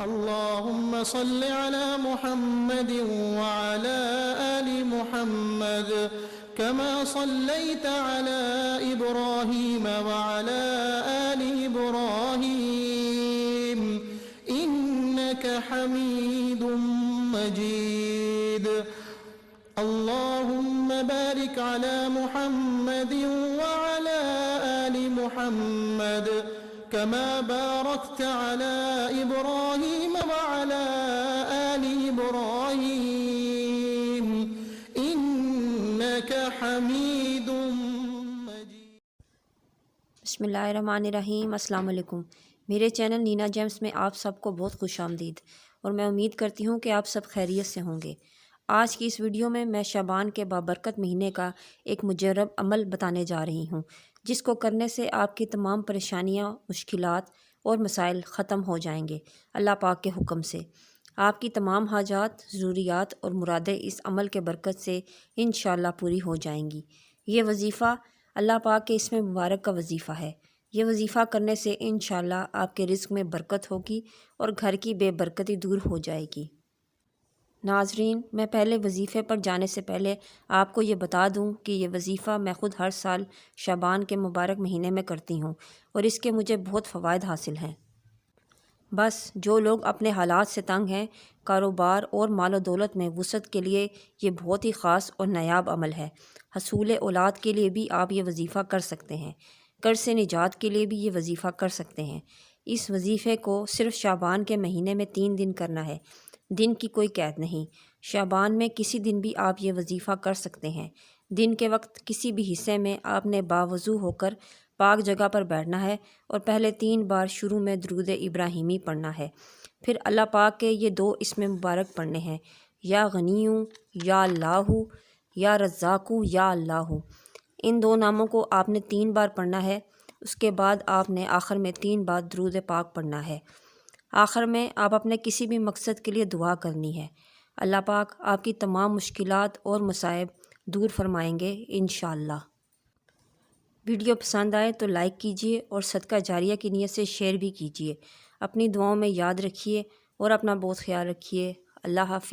اللهم صل على محمد وعلى آل محمد كما صليت على إبراهيم وعلى آل إبراهيم إنك حميد مجيد اللهم بارك على محمد وعلى آل محمد كما باركت على إبراهيم وعلى آل إبراهيم إنك حميد مجيد۔ بسم اللہ الرحمن الرحیم۔ السلام علیکم۔ میرے چینل نینا جیمس میں آپ سب کو بہت خوش آمدید، اور میں امید کرتی ہوں کہ آپ سب خیریت سے ہوں گے۔ آج کی اس ویڈیو میں شعبان کے بابرکت مہینے کا ایک مجرب عمل بتانے جا رہی ہوں، جس کو کرنے سے آپ کی تمام پریشانیاں، مشکلات اور مسائل ختم ہو جائیں گے اللہ پاک کے حکم سے۔ آپ کی تمام حاجات، ضروریات اور مرادیں اس عمل کے برکت سے انشاءاللہ پوری ہو جائیں گی۔ یہ وظیفہ اللہ پاک کے اسم مبارک کا وظیفہ ہے۔ یہ وظیفہ کرنے سے انشاءاللہ آپ کے رزق میں برکت ہوگی اور گھر کی بے برکتی دور ہو جائے گی۔ ناظرین، میں پہلے وظیفے پر جانے سے پہلے آپ کو یہ بتا دوں کہ یہ وظیفہ میں خود ہر سال شعبان کے مبارک مہینے میں کرتی ہوں، اور اس کے مجھے بہت فوائد حاصل ہیں۔ بس جو لوگ اپنے حالات سے تنگ ہیں، کاروبار اور مال و دولت میں وسعت کے لیے یہ بہت ہی خاص اور نایاب عمل ہے۔ حصول اولاد کے لیے بھی آپ یہ وظیفہ کر سکتے ہیں۔ قرض سے نجات کے لیے بھی یہ وظیفہ کر سکتے ہیں۔ اس وظیفے کو صرف شعبان کے مہینے میں 3 دن کرنا ہے۔ دن کی کوئی قید نہیں۔ شعبان میں کسی دن بھی آپ یہ وظیفہ کر سکتے ہیں۔ دن کے وقت کسی بھی حصے میں آپ نے باوضو ہو کر پاک جگہ پر بیٹھنا ہے، اور پہلے 3 بار شروع میں درود ابراہیمی پڑھنا ہے۔ پھر اللہ پاک کے یہ 2 اسم مبارک پڑھنے ہیں، یا غنیوں یا اللہ، یا رزاق یا اللہ۔ ان 2 ناموں کو آپ نے 3 بار پڑھنا ہے۔ اس کے بعد آپ نے آخر میں 3 بار درود پاک پڑھنا ہے۔ آخر میں آپ اپنے کسی بھی مقصد کے لیے دعا کرنی ہے۔ اللہ پاک آپ کی تمام مشکلات اور مصائب دور فرمائیں گے انشاءاللہ۔ ویڈیو پسند آئے تو لائک کیجئے اور صدقہ جاریہ کی نیت سے شیئر بھی کیجئے۔ اپنی دعاؤں میں یاد رکھیے اور اپنا بہت خیال رکھیے۔ اللہ حافظ۔